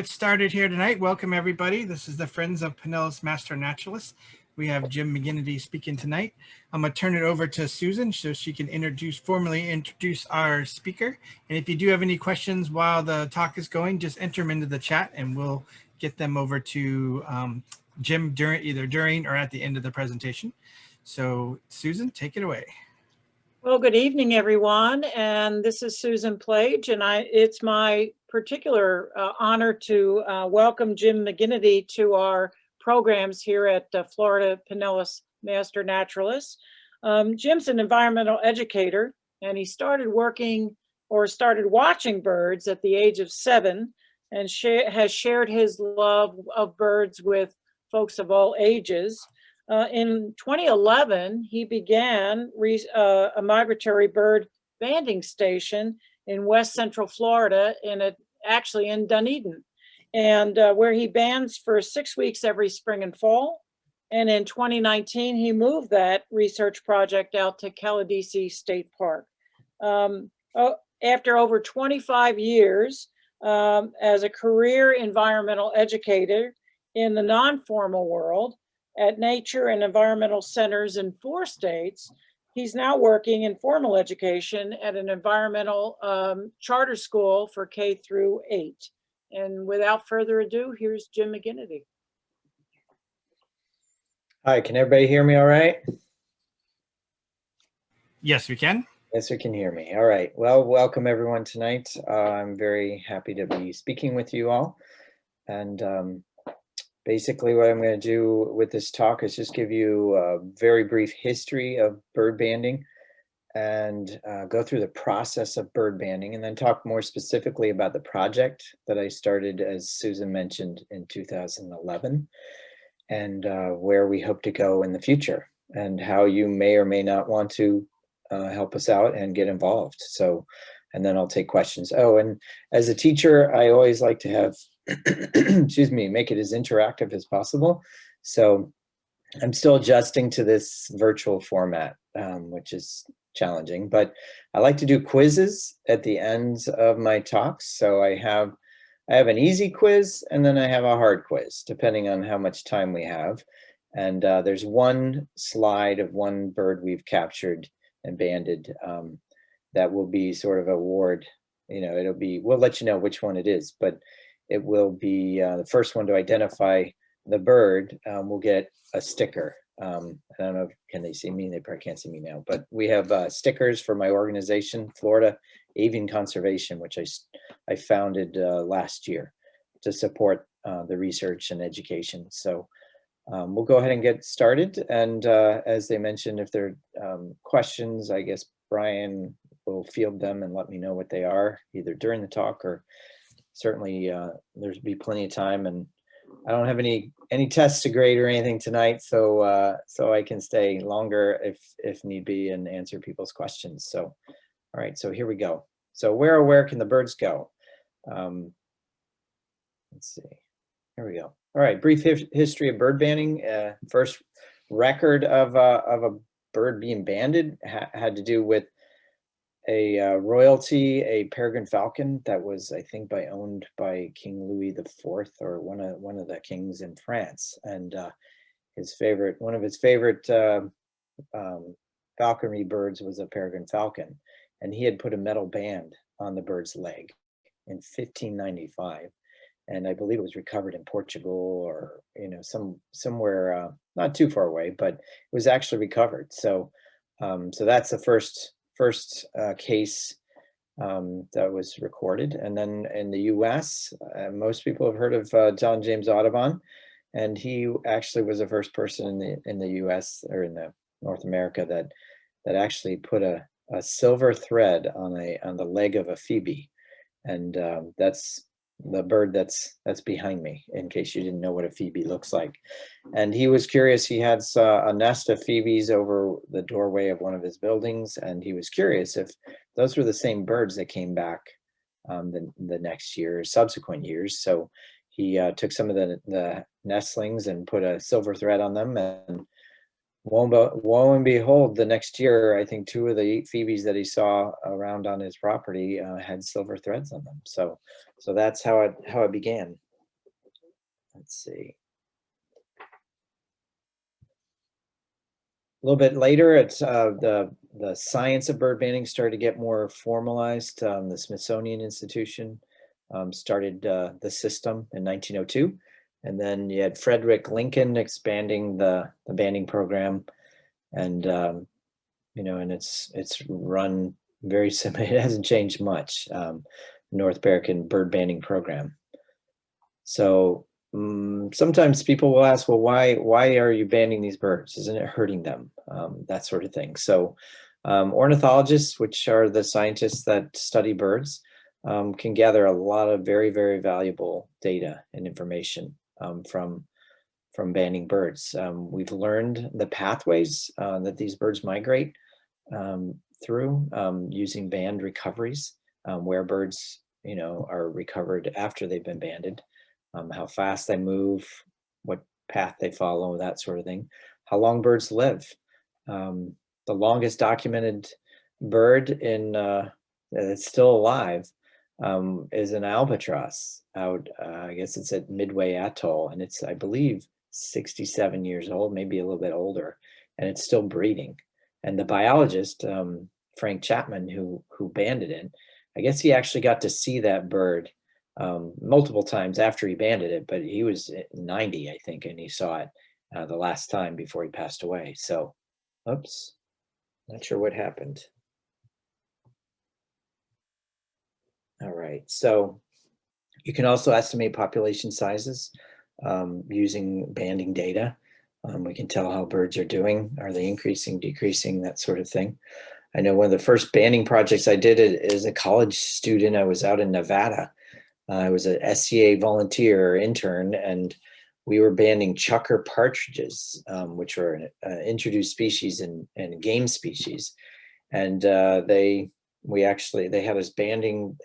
get started here tonight. Welcome everybody. This is the Friends of Pinellas Master Naturalists. We have Jim McGinity speaking tonight. I'm going to turn it over to Susan so she can formally introduce our speaker. And if you do have any questions while the talk is going, just enter them into the chat and we'll get them over to Jim either during or at the end of the presentation. So Susan, take it away. Well, good evening, everyone. And this is Susan Plage, and it's my particular honor to welcome Jim McGinity to our programs here at Florida Pinellas Master Naturalists. Jim's an environmental educator, and he started watching birds at the age of 7 and has shared his love of birds with folks of all ages. In 2011, he began a migratory bird banding station in West Central Florida, actually in Dunedin, and where he bands for 6 weeks every spring and fall. And in 2019, he moved that research project out to Caladesi State Park. After over 25 years as a career environmental educator in the non-formal world, at nature and environmental centers in 4 states, he's now working in formal education at an environmental charter school for K through 8. And without further ado, here's Jim McGinity. Hi, can everybody hear me all right? Yes, we can. Yes, we can hear me. All right. Well, welcome everyone tonight. I'm very happy to be speaking with you all. And basically, what I'm going to do with this talk is just give you a very brief history of bird banding and go through the process of bird banding, and then talk more specifically about the project that I started, as Susan mentioned, in 2011, and where we hope to go in the future, and how you may or may not want to help us out and get involved. So, and then I'll take questions. Oh, and as a teacher, I always like to have excuse me, make it as interactive as possible. So I'm still adjusting to this virtual format, which is challenging, but I like to do quizzes at the ends of my talks. So I have an easy quiz, and then I have a hard quiz, depending on how much time we have. And there's one slide of one bird we've captured and banded that will be sort of award. We'll let you know which one it is, but it will be the first one to identify the bird will get a sticker. I don't know, can they see me? They probably can't see me now, but we have stickers for my organization, Florida Avian Conservation, which I founded last year to support the research and education. So we'll go ahead and get started. And as they mentioned, if there are questions, I guess Brian will field them and let me know what they are, either during the talk or certainly there's be plenty of time, and I don't have any tests to grade or anything tonight, so I can stay longer if need be and answer people's questions. So, all right, so here we go. So where can the birds go? Let's see. Here we go. All right, brief history of bird banding. First record of a bird being banded had to do with a royalty, a peregrine falcon that was, I think, owned by King Louis IV, or one of the kings in France, and one of his favorite falconry birds was a peregrine falcon, and he had put a metal band on the bird's leg in 1595, and I believe it was recovered in Portugal, or somewhere not too far away, but it was actually recovered. So so that's the first case that was recorded. And then in the US, most people have heard of John James Audubon, and he actually was the first person in the US, or in the North America, that actually put a silver thread on the leg of a phoebe, and that's the bird that's behind me, in case you didn't know what a phoebe looks like. And he was curious. He had a nest of phoebes over the doorway of one of his buildings, and he was curious if those were the same birds that came back the next year, subsequent years. So he took some of the nestlings and put a silver thread on them, and lo and behold, the next year, I think 2 of the 8 phoebes that he saw around on his property had silver threads on them. So that's how it began. let's see. A little bit later, it's the science of bird banding started to get more formalized. The Smithsonian Institution started the system in 1902, and then you had Frederick Lincoln expanding the banding program, and you know, and it's run very similar. It hasn't changed much. North American bird banding program. So sometimes people will ask, well, why are you banding these birds? Isn't it hurting them? That sort of thing. So ornithologists, which are the scientists that study birds, can gather a lot of very, very valuable data and information from banding birds. We've learned the pathways that these birds migrate through using band recoveries, where birds, you know, are recovered after they've been banded. How fast they move, what path they follow, that sort of thing. How long birds live. The longest documented bird in that's still alive is an albatross out, I guess it's at Midway Atoll, and it's, I believe, 67 years old, maybe a little bit older, and it's still breeding. And the biologist, Frank Chapman, who banded it, I guess he actually got to see that bird multiple times after he banded it, but he was 90, I think, and he saw it the last time before he passed away. So, oops, not sure what happened. All right, so you can also estimate population sizes using banding data. We can tell how birds are doing. Are they increasing, decreasing, that sort of thing. I know one of the first banding projects I did as a college student, I was out in Nevada. I was an SCA volunteer or intern, and we were banding chucker partridges, which are an introduced species and game species. And they had us banding,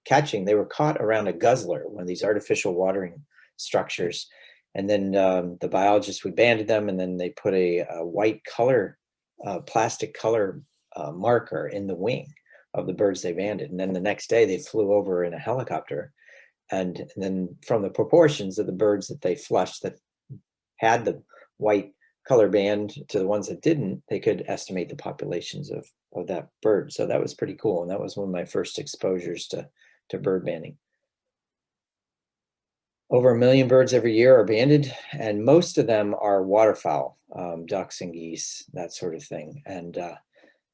catching. They were caught around a guzzler, one of these artificial watering structures. And then the biologists, we banded them, and then they put a white color, plastic color marker in the wing of the birds they banded. And then the next day they flew over in a helicopter. And then from the proportions of the birds that they flushed that had the white color band to the ones that didn't, they could estimate the populations of that bird. So that was pretty cool. And that was one of my first exposures to bird banding. Over 1 million birds every year are banded, and most of them are waterfowl, ducks and geese, that sort of thing. And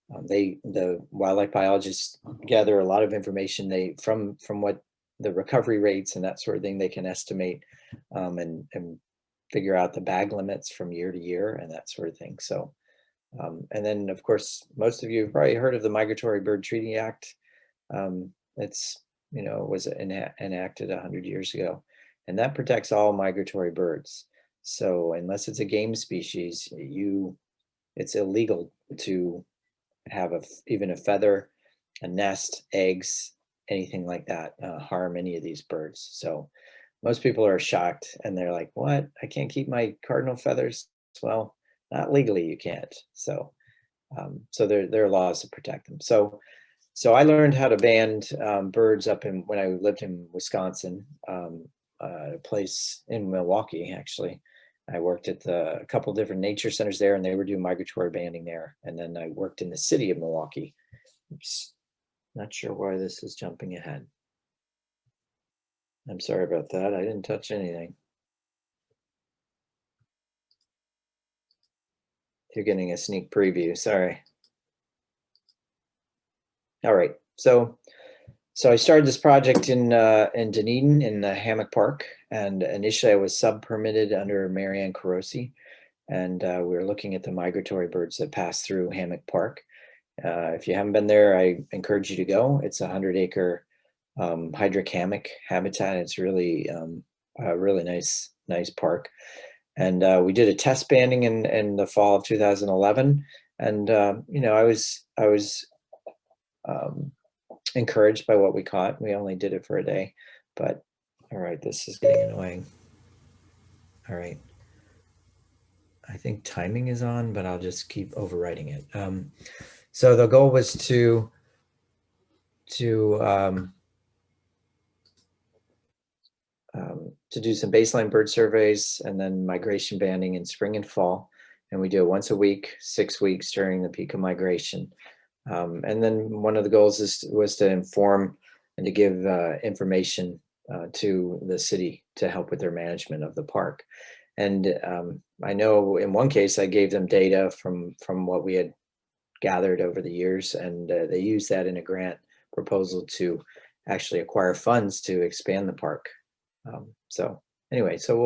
the wildlife biologists gather a lot of information. From what the recovery rates and that sort of thing, they can estimate and figure out the bag limits from year to year and that sort of thing. So, and then of course, most of you have probably heard of the Migratory Bird Treaty Act. It's, you know, was enacted 100 years ago, and that protects all migratory birds. So unless it's a game species, it's illegal to have even a feather, a nest, eggs, anything like that, harm any of these birds. So most people are shocked and they're like, what? I can't keep my cardinal feathers? Well, not legally you can't. So so there are laws to protect them. So I learned how to band birds when I lived in Wisconsin, a place in Milwaukee, actually. I worked at a couple different nature centers there, and they were doing migratory banding there. And then I worked in the city of Milwaukee. Oops. Not sure why this is jumping ahead. I'm sorry about that. I didn't touch anything. You're getting a sneak preview. Sorry. All right. So I started this project in Dunedin in the Hammock Park, and initially I was sub-permitted under Marianne Carosi, and we were looking at the migratory birds that pass through Hammock Park. If you haven't been there, I encourage you to go. It's a 100-acre hydric hammock habitat. It's really a really nice park. And we did a test banding in the fall of 2011. And you know, I was encouraged by what we caught. We only did it for a day, but all right, this is getting annoying. All right. I think timing is on, but I'll just keep overwriting it. So the goal was to to do some baseline bird surveys and then migration banding in spring and fall. And we do it once a week, 6 weeks during the peak of migration. And then one of the goals was to inform and to give information to the city to help with their management of the park. And I know in one case I gave them data from what we had gathered over the years, and they used that in a grant proposal to actually acquire funds to expand the park. So anyway, so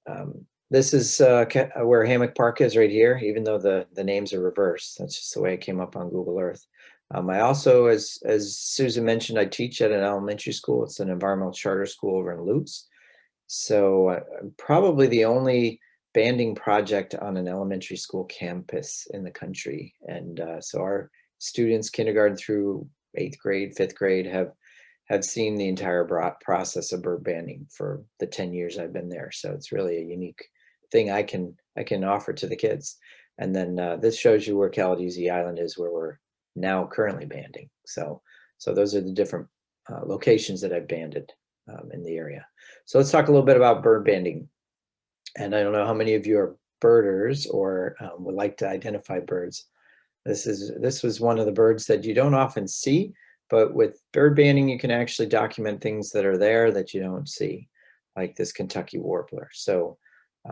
we'll, this is where Hammock Park is right here, even though the names are reversed. That's just the way it came up on Google Earth. I also, as Susan mentioned, I teach at an elementary school. It's an environmental charter school over in Lutz. So I'm probably the only banding project on an elementary school campus in the country. And so our students, kindergarten through 8th grade, 5th grade, have seen the entire process of bird banding for the 10 years I've been there. So it's really a unique thing I can offer to the kids. And then this shows you where Caladesi Island is, where we're now currently banding. So those are the different locations that I've banded in the area. So let's talk a little bit about bird banding. And I don't know how many of you are birders or would like to identify birds. This was one of the birds that you don't often see, but with bird banding, you can actually document things that are there that you don't see, like this Kentucky warbler. So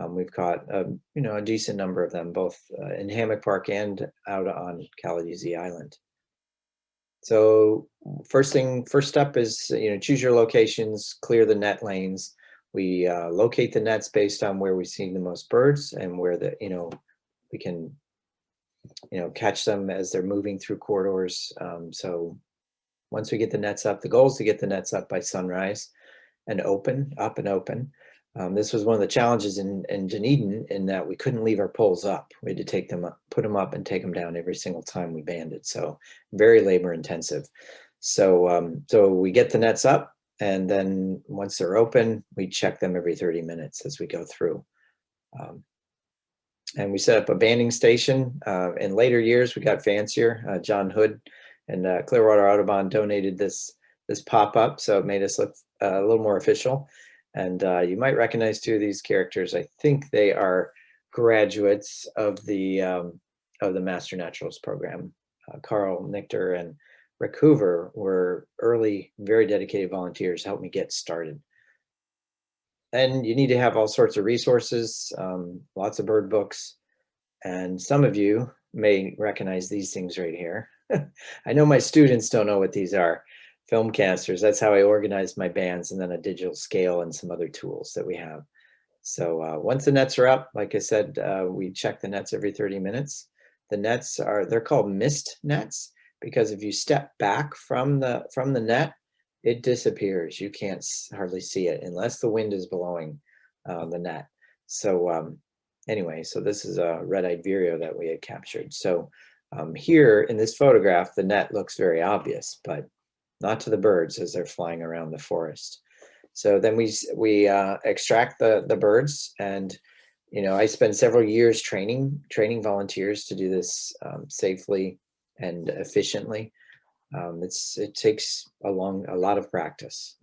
we've caught a decent number of them, both in Hammock Park and out on Caladesi Island. So first step is choose your locations, clear the net lanes. We locate the nets based on where we see the most birds and where we can catch them as they're moving through corridors. So once we get the nets up, the goal is to get the nets up by sunrise and open. This was one of the challenges in Dunedin, in that we couldn't leave our poles up. We had to take them up, put them up and take them down every single time we banded. So very labor intensive. So we get the nets up, and then once they're open, we check them every 30 minutes as we go through. And we set up a banding station. In later years, we got fancier. John Hood and Clearwater Audubon donated this pop-up, so it made us look a little more official. And you might recognize two of these characters. I think they are graduates of the Master Naturalist program. Carl Nichter and Rick Hoover were early, very dedicated volunteers, helped me get started. And you need to have all sorts of resources, lots of bird books. And some of you may recognize these things right here. I know my students don't know what these are. Film casters, that's how I organized my bands, and then a digital scale and some other tools that we have. So once the nets are up, like I said, we check the nets every 30 minutes. The nets they're called mist nets, because if you step back from the net, it disappears. You can't hardly see it unless the wind is blowing the net. So anyway, so this is a red-eyed vireo that we had captured. So here in this photograph, the net looks very obvious, but not to the birds as they're flying around the forest. So then we extract the birds, and I spent several years training volunteers to do this safely and efficiently. It takes a lot of practice,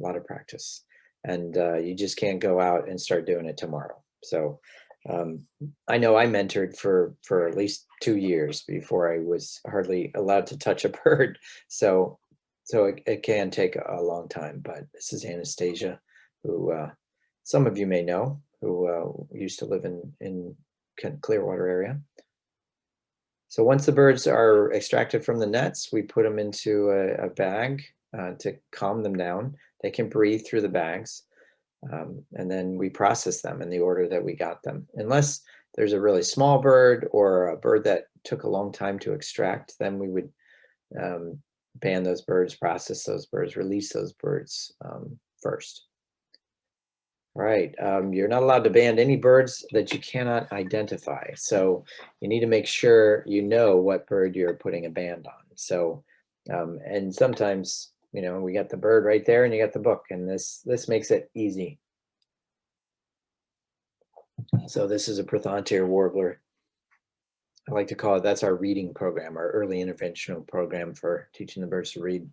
and you just can't go out and start doing it tomorrow. So I know I mentored for at least 2 years before I was hardly allowed to touch a bird. So it can take a long time, but this is Anastasia, who some of you may know, who used to live in Clearwater area. So once the birds are extracted from the nets, we put them into a bag to calm them down. They can breathe through the bags, and then we process them in the order that we got them. Unless there's a really small bird or a bird that took a long time to extract, then we would ban those birds, process those birds, release those birds first. All right, you're not allowed to ban any birds that you cannot identify. So you need to make sure you know what bird you're putting a ban on. So, and sometimes, we got the bird right there and you got the book, and this makes it easy. So this is a Prothontier warbler. I like to call it, that's our reading program, our early interventional program for teaching the birds to read.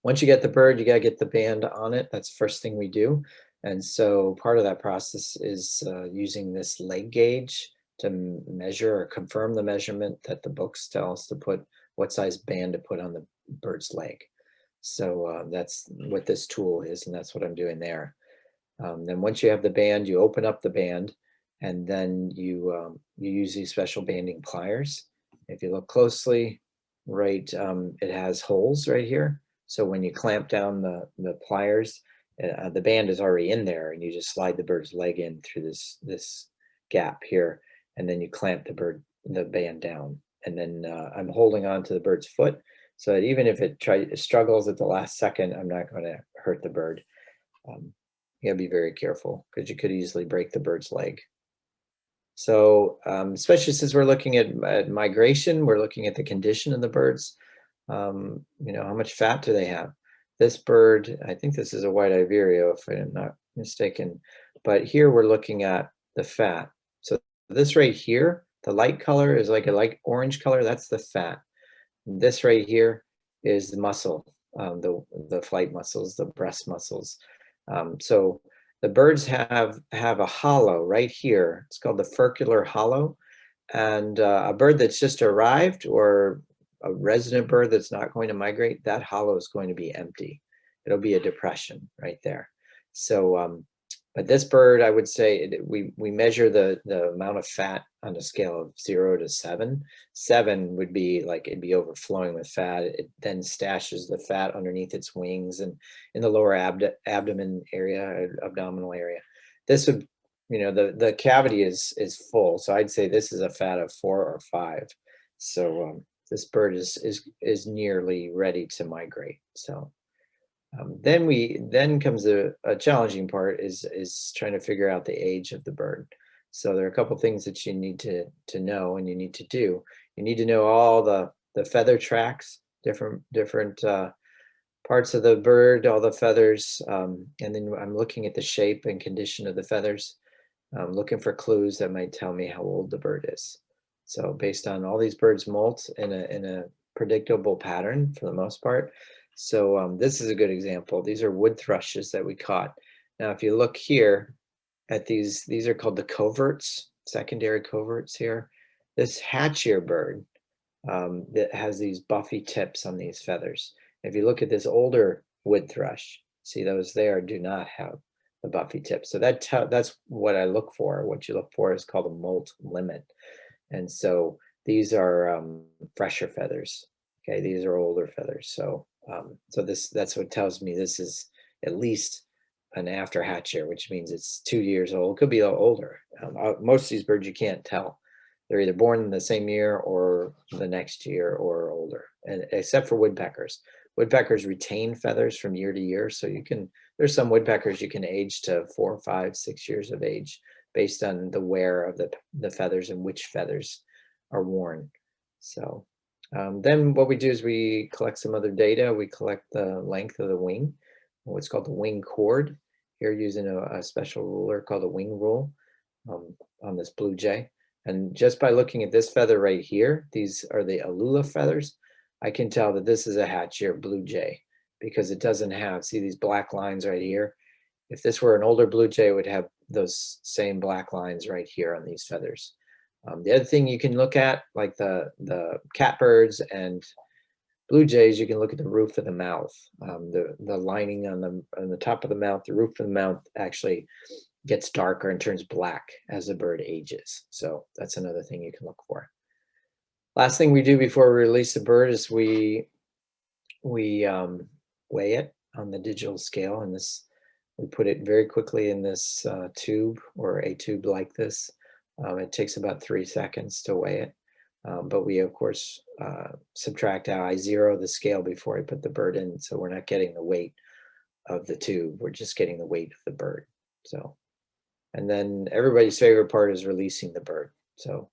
Once you get the bird, you got to get the band on it. That's the first thing we do. And so part of that process is using this leg gauge to measure or confirm the measurement that the books tell us to put, what size band to put on the bird's leg. So that's what this tool is, and that's what I'm doing there. Then once you have the band, you open up the band, and then you use these special banding pliers. If you look closely, right, it has holes right here. So when you clamp down the pliers, the band is already in there, and you just slide the bird's leg in through this gap here, and then you clamp the band down. And then I'm holding on to the bird's foot, so that even if it struggles at the last second, I'm not going to hurt the bird. You gotta be very careful because you could easily break the bird's leg. So especially since we're looking at migration, we're looking at the condition of the birds. You know, how much fat do they have? This bird, I think this is a white Iverio, if I'm not mistaken, but here we're looking at the fat. So this right here, the light color is like a light orange color, that's the fat. This right here is the muscle, the flight muscles, the breast muscles. So the birds have a hollow right here. It's called the Fercular Hollow. And a bird that's just arrived, or a resident bird that's not going to migrate, that hollow is going to be empty. It'll be a depression right there. So, but this bird, I would say, we measure the amount of fat on a scale of 0 to 7. 7 would be like it'd be overflowing with fat. It then stashes the fat underneath its wings and in the lower abdomen area, abdominal area. This would, you know, the cavity is full. So I'd say this is a fat of 4 or 5. So this bird is nearly ready to migrate. So. Then comes a challenging part is trying to figure out the age of the bird. So there are a couple things that you need to know and you need to do. You need to know all the feather tracks, different parts of the bird, all the feathers, and then I'm looking at the shape and condition of the feathers. I'm looking for clues that might tell me how old the bird is. So based on all these birds molt in a predictable pattern for the most part. So this is a good example. These are wood thrushes that we caught. Now, if you look here at these are called the coverts, secondary coverts here. This hatchier bird that has these buffy tips on these feathers. If you look at this older wood thrush, see those there do not have the buffy tips. So that's what I look for. What you look for is called a molt limit. And so these are fresher feathers. Okay, these are older feathers. So that's what tells me this is at least an after hatcher, which means it's 2 years old. Could be a little older. Most of these birds you can't tell. They're either born in the same year or the next year or older. And except for woodpeckers. Woodpeckers retain feathers from year to year. So there's some woodpeckers you can age to 4, 5, 6 years of age based on the wear of the feathers and which feathers are worn. So then what we do is we collect some other data. We collect the length of the wing, what's called the wing chord, here using a special ruler called a wing rule on this blue jay. And just by looking at this feather right here, these are the alula feathers, I can tell that this is a hatchier blue jay because it doesn't have, see these black lines right here? If this were an older blue jay, it would have those same black lines right here on these feathers. The other thing you can look at, like the catbirds and blue jays, you can look at the roof of the mouth. The lining on the top of the mouth, the roof of the mouth actually gets darker and turns black as the bird ages. So that's another thing you can look for. Last thing we do before we release the bird is we weigh it on the digital scale, and we put it very quickly in this tube or a tube like this. It takes about 3 seconds to weigh it, but we of course subtract out. I zero the scale before I put the bird in, so we're not getting the weight of the tube. We're just getting the weight of the bird. So, and then everybody's favorite part is releasing the bird. So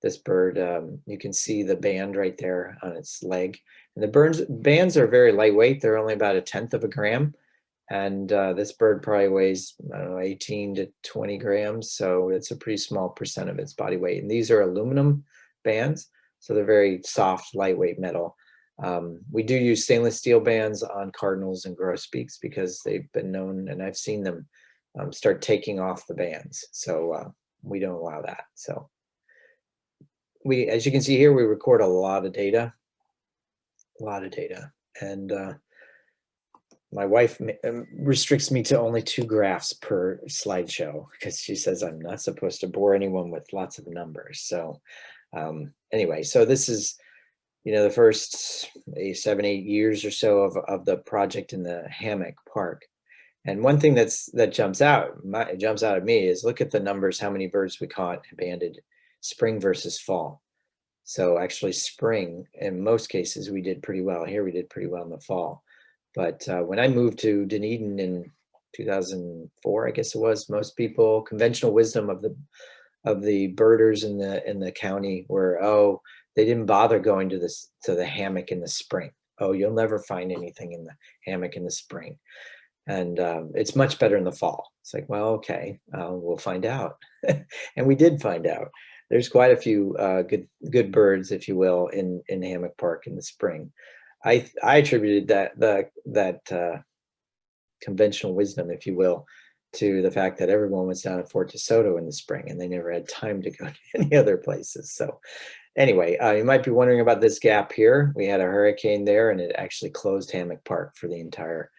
this bird, you can see the band right there on its leg. And the bands are very lightweight. They're only about 1/10 of a gram. And this bird probably weighs, I don't know, 18 to 20 grams. So it's a pretty small percent of its body weight. And these are aluminum bands. So they're very soft, lightweight metal. We do use stainless steel bands on cardinals and grosbeaks because they've been known, and I've seen them start taking off the bands. So we don't allow that. So we, as you can see here, we record a lot of data, and my wife restricts me to only 2 graphs per slideshow because she says I'm not supposed to bore anyone with lots of numbers. So anyway, so this is, you know, the first 7, 8 years or so of the project in the Hammock Park. And one thing that jumps out at me is look at the numbers, how many birds we caught and banded spring versus fall. So actually spring, in most cases, we did pretty well. Here we did pretty well in the fall. But when I moved to Dunedin in 2004, I guess it was, most people, conventional wisdom of the birders in the county were, oh, they didn't bother going to the hammock in the spring. Oh, you'll never find anything in the hammock in the spring. And it's much better in the fall. It's like, well, okay, we'll find out. And we did find out. There's quite a few good birds, if you will, in Hammock Park in the spring. I attributed that conventional wisdom, if you will, to the fact that everyone was down at Fort DeSoto in the spring and they never had time to go to any other places. So anyway, you might be wondering about this gap here. We had a hurricane there and it actually closed Hammock Park for the entire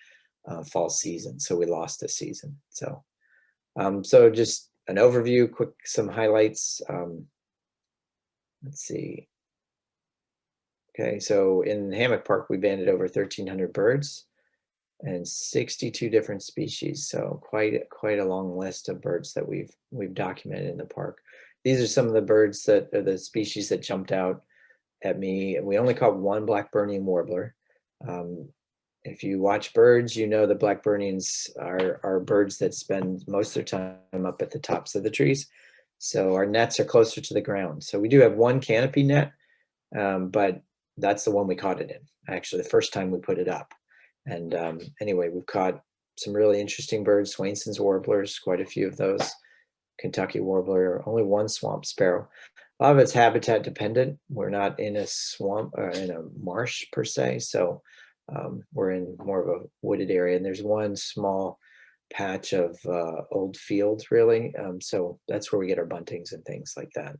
fall season. So we lost a season. So, so just an overview, some highlights. Let's see. Okay, so in Hammock Park, we banded over 1,300 birds and 62 different species. So quite a long list of birds that we've documented in the park. These are some of the birds that are the species that jumped out at me. We only caught 1 Blackburnian warbler. If you watch birds, you know the Blackburnians are birds that spend most of their time up at the tops of the trees. So our nets are closer to the ground. So we do have 1 canopy net, but that's the one we caught it in, actually the first time we put it up. And anyway, we've caught some really interesting birds, Swainson's warblers, quite a few of those, Kentucky warbler, only 1 swamp sparrow. A lot of it's habitat dependent. We're not in a swamp or in a marsh per se. So we're in more of a wooded area, and there's 1 small patch of old field, really. So that's where we get our buntings and things like that.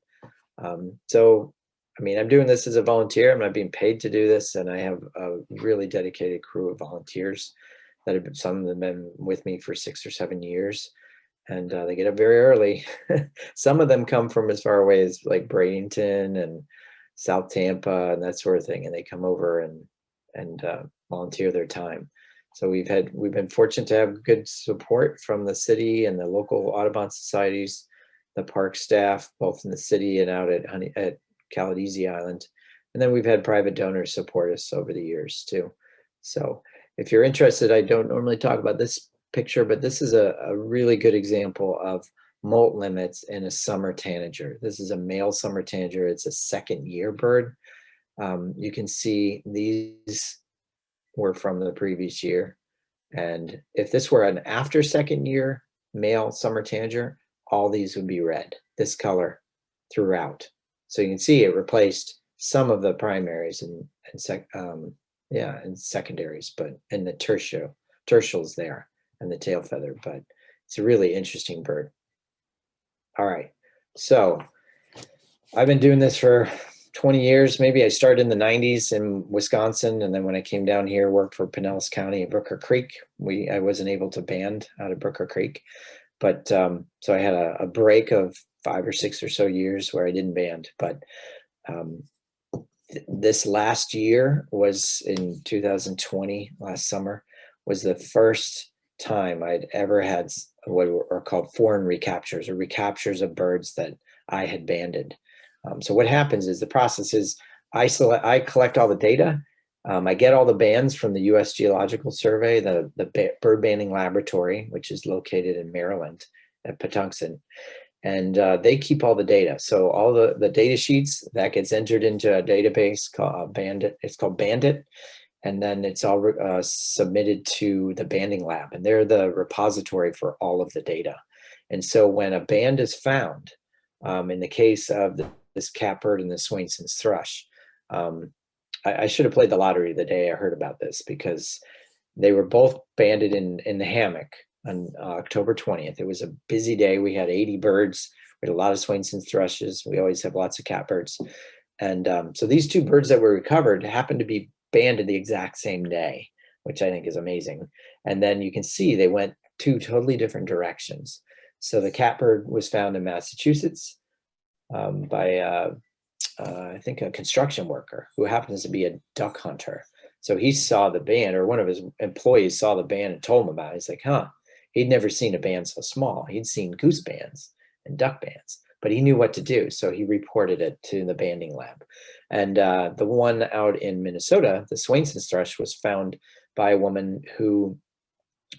So I mean, I'm doing this as a volunteer. I'm not being paid to do this, and I have a really dedicated crew of volunteers that have been, some of them been with me for 6 or 7 years, and they get up very early. Some of them come from as far away as like Bradenton and South Tampa and that sort of thing, and they come over and volunteer their time. So we've been fortunate to have good support from the city and the local Audubon societies, the park staff, both in the city and out at Caladesi Island. And then we've had private donors support us over the years too. So if you're interested, I don't normally talk about this picture, but this is a really good example of molt limits in a summer tanager. This is a male summer tanager. It's a 2nd year bird. You can see these were from the previous year. And if this were an after 2nd year male summer tanager, all these would be red, this color throughout. So you can see it replaced some of the primaries and secondaries, but and the tertials there and the tail feather. But it's a really interesting bird. All right, so I've been doing this for 20 years. Maybe I started in the 90s in Wisconsin, and then when I came down here, worked for Pinellas County at Brooker Creek. I wasn't able to band out of Brooker Creek, but so I had a break of 5 or 6 or so years where I didn't band. But this last year was in 2020, last summer, was the first time I'd ever had what are called foreign recaptures, or recaptures of birds that I had banded. So what happens is the process is I collect all the data. I get all the bands from the U.S. Geological Survey, the bird banding laboratory, which is located in Maryland at Patuxent. And they keep all the data. So all the data sheets, that gets entered into a database called Bandit. It's called Bandit. And then it's all submitted to the banding lab. And they're the repository for all of the data. And so when a band is found, in the case of this catbird and the Swainson's thrush, I should have played the lottery the day I heard about this, because they were both banded in the hammock on October 20th. It was a busy day. We had 80 birds. We had a lot of Swainson's thrushes. We always have lots of catbirds. And so these two birds that were recovered happened to be banded the exact same day, which I think is amazing. And then you can see they went two totally different directions. So the catbird was found in Massachusetts by, I think, a construction worker who happens to be a duck hunter. So he saw the band, or one of his employees saw the band and told him about it. He's like, huh, he'd never seen a band so small. He'd seen goose bands and duck bands, but he knew what to do. So he reported it to the banding lab. And the one out in Minnesota, the Swainson's thrush, was found by a woman who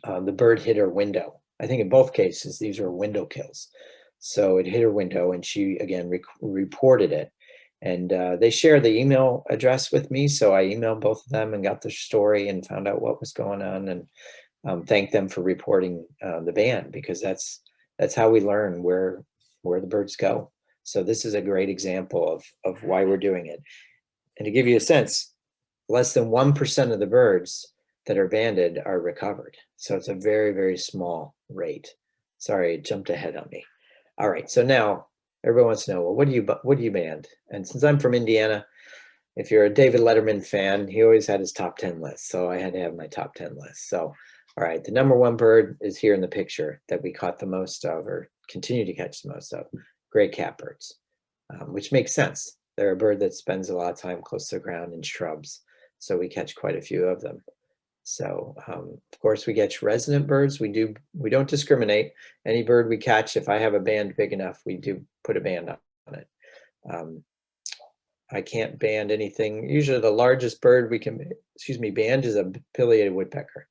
the bird hit her window. I think in both cases, these were window kills. So it hit her window and she, again, reported it. And they shared the email address with me. So I emailed both of them and got their story and found out what was going on, and thanked them for reporting the band, because that's how we learn where the birds go. So this is a great example of why we're doing it. And to give you a sense, less than 1% of the birds that are banded are recovered. So it's a very, very small rate. Sorry, it jumped ahead on me. All right, so now everyone wants to know, well, what do you band? And since I'm from Indiana, if you're a David Letterman fan, he always had his top 10 list. So I had to have my top 10 list. So, all right, the number one bird is here in the picture that we caught the most of, or continue to catch the most of, gray catbirds, which makes sense. They're a bird that spends a lot of time close to the ground in shrubs. So we catch quite a few of them. So of course we catch resident birds. We don't discriminate. Any bird we catch, if I have a band big enough, we do put a band on it. I can't band anything. Usually the largest bird we can, band is a pileated woodpecker.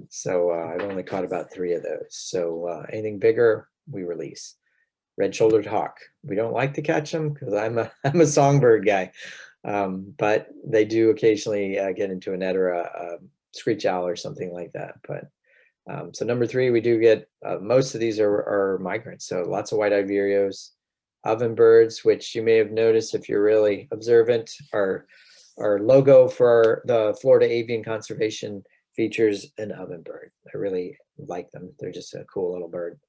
So I've only caught about 3 of those. So anything bigger, we release. Red-shouldered hawk. We don't like to catch them because I'm a songbird guy, but they do occasionally get into a net or a screech owl or something like that. But so number 3, we do get most of these are migrants. So lots of white-eyed vireos, ovenbirds, which you may have noticed if you're really observant. Our logo for the Florida Avian Conservation features an ovenbird. I really like them. They're just a cool little bird.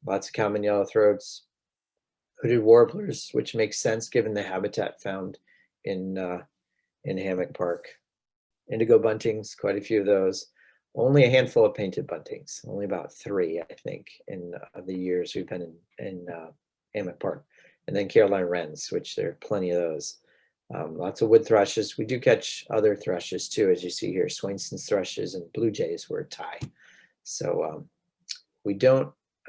Lots of common yellow throats, hooded warblers, which makes sense given the habitat found in Hammock Park. Indigo buntings, quite a few of those. Only a handful of painted buntings, only about 3, I think, in the years we've been in Hammock Park. And then Carolina wrens, which there are plenty of those. Lots of wood thrushes. We do catch other thrushes too, as you see here. Swainson's thrushes and blue jays were a tie. So I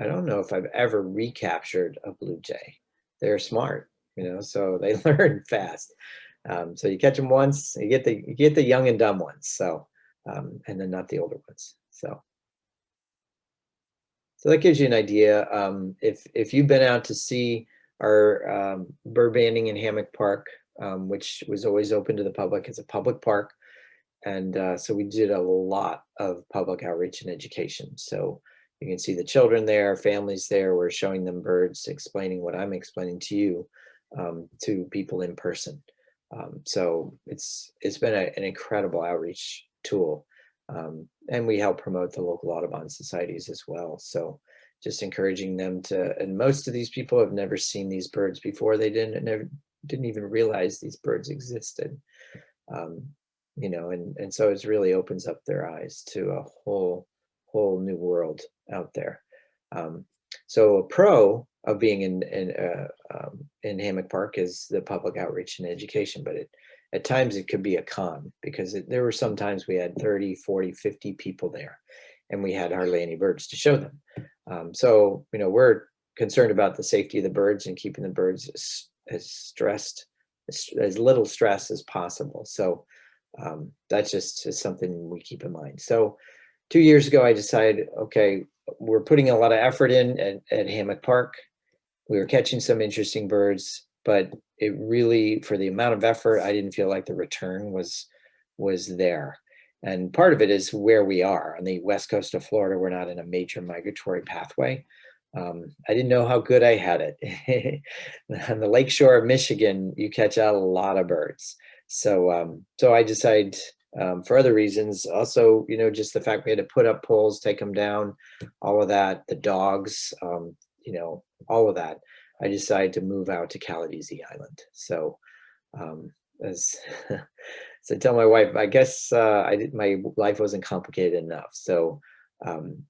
don't know if I've ever recaptured a blue jay. They're smart, so they learn fast. So you catch them once, you get the young and dumb ones. So, and then not the older ones. So that gives you an idea. If you've been out to see our bird banding in Hammock Park, which was always open to the public, it's a public park. And so we did a lot of public outreach and education. So you can see the children there, families there. We're showing them birds, explaining what I'm explaining to you, to people in person. So it's been an incredible outreach tool. And we help promote the local Audubon societies as well. So just encouraging them to, and most of these people have never seen these birds before. They didn't even realize these birds existed. And so it really opens up their eyes to a whole new world out there. So a pro of being in Hammock Park is the public outreach and education, but at times it could be a con, because there were some times we had 30, 40, 50 people there and we had hardly any birds to show them. So we're concerned about the safety of the birds and keeping the birds as little stress as possible. So that's just something we keep in mind. So 2 years ago, I decided, okay, we're putting a lot of effort in at Hammock Park. We were catching some interesting birds, but it really, for the amount of effort, I didn't feel like the return was there. And part of it is where we are on the west coast of Florida. We're not in a major migratory pathway. I didn't know how good I had it. On the lakeshore of Michigan, you catch a lot of birds. So I decided for other reasons. Also, you know, just the fact we had to put up poles, take them down, all of that, the dogs, you know, all of that. I decided to move out to Caladesi Island. So as so I tell my wife, I guess my life wasn't complicated enough. So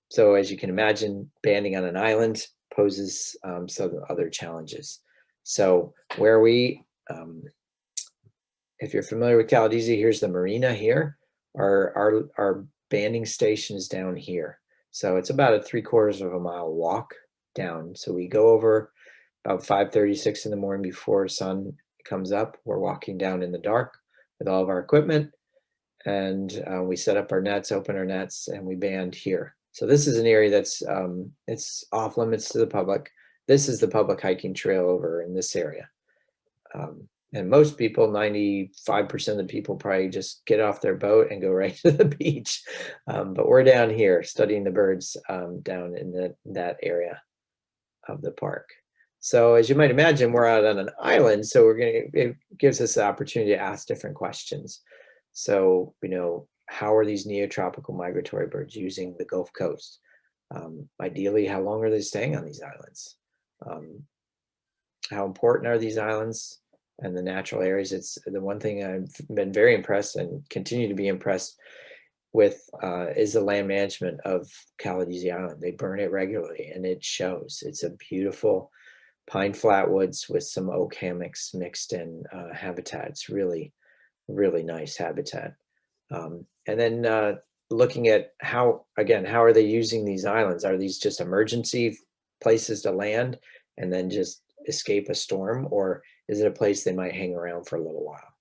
so as you can imagine, banding on an island poses some other challenges. So where we, if you're familiar with Caladesi, here's the marina here. Our banding station is down here. So it's about a 3/4 of a mile walk down. So we go over about 5:36 in the morning before sun comes up. We're walking down in the dark with all of our equipment, and we set up our nets, open our nets, and we band here. So this is an area that's it's off limits to the public. This is the public hiking trail over in this area. And most people, 95% of the people, probably just get off their boat and go right to the beach. But we're down here studying the birds down in that area of the park. So as you might imagine, we're out on an island, so it gives us the opportunity to ask different questions. So, you know, how are these neotropical migratory birds using the Gulf Coast? Ideally, how long are they staying on these islands? How important are these islands and the natural areas? It's the one thing I've been very impressed and continue to be impressed with is the land management of Caladesi Island. They burn it regularly and it shows. It's a beautiful pine flatwoods with some oak hammocks mixed in habitat. It's really, really nice habitat. And then looking at how are they using these islands? Are these just emergency places to land and then just escape a storm, or is it a place they might hang around for a little while?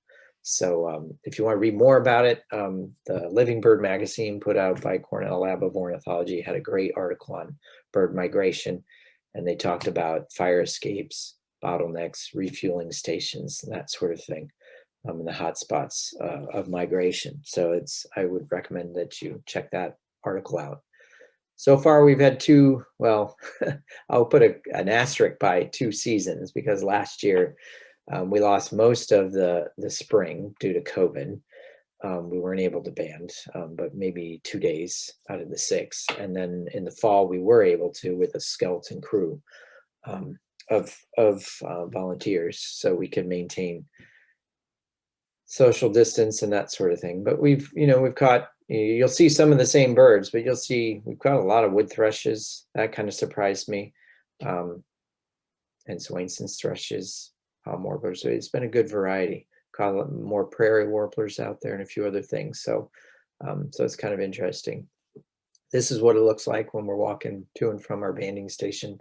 So if you want to read more about it, the Living Bird magazine put out by Cornell Lab of Ornithology had a great article on bird migration, and they talked about fire escapes, bottlenecks, refueling stations, that sort of thing, in the hot spots of migration. So I would recommend that you check that article out. So far, we've had two, well, I'll put an asterisk by 2 seasons, because last year we lost most of the spring due to COVID. We weren't able to band, but maybe 2 days out of the 6. And then in the fall, we were able to with a skeleton crew of volunteers, so we could maintain social distance and that sort of thing. But we've caught, you'll see some of the same birds, but you'll see we've caught a lot of wood thrushes. That kind of surprised me. And Swainson's thrushes, warblers. So it's been a good variety. Caught more prairie warblers out there and a few other things. So so it's kind of interesting. This is what it looks like when we're walking to and from our banding station.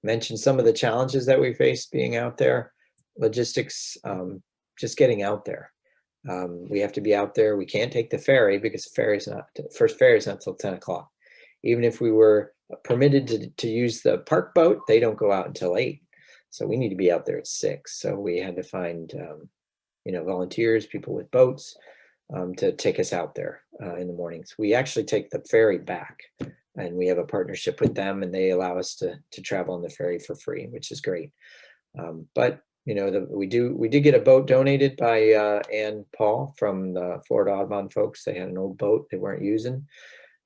Mentioned some of the challenges that we face being out there. Logistics, just getting out there. We have to be out there. We can't take the ferry because the first ferry is not till 10 o'clock. Even if we were permitted to use the park boat, they don't go out until 8. So we need to be out there at 6. So we had to find, volunteers, people with boats to take us out there in the mornings. We actually take the ferry back, and we have a partnership with them, and they allow us to travel on the ferry for free, which is great. But we did get a boat donated by Ann Paul from the Florida Audubon folks. They had an old boat they weren't using,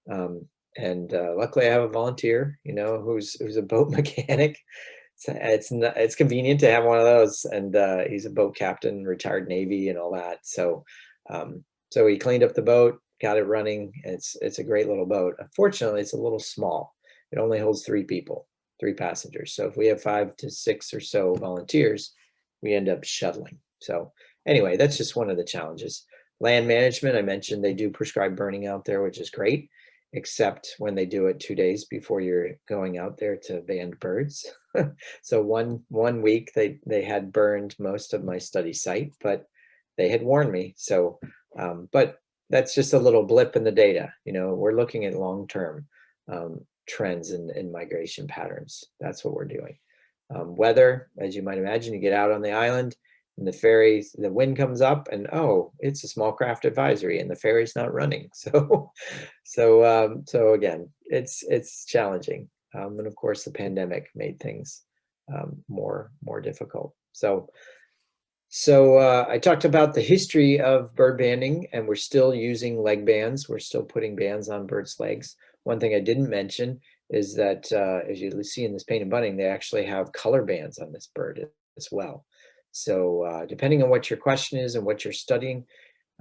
and luckily I have a volunteer, who's a boat mechanic. It's convenient to have one of those, and he's a boat captain, retired Navy, and all that. So so he cleaned up the boat, got it running. It's a great little boat. Unfortunately, it's a little small. It only holds 3 people, 3 passengers. So if we have 5 to 6 or so volunteers, we end up shuttling. So anyway, that's just one of the challenges. Land management, I mentioned they do prescribe burning out there, which is great, except when they do it 2 days before you're going out there to band birds. So one week they had burned most of my study site, but they had warned me. So, but that's just a little blip in the data. We're looking at long-term trends in migration patterns. That's what we're doing. Weather, as you might imagine, you get out on the island and the wind comes up, and it's a small craft advisory and the ferry's not running. So again, it's challenging. And of course the pandemic made things more difficult. So So I talked about the history of bird banding, and we're still using leg bands. We're still putting bands on birds' legs. One thing I didn't mention is that, as you see in this painted bunting, they actually have color bands on this bird as well. So depending on what your question is and what you're studying,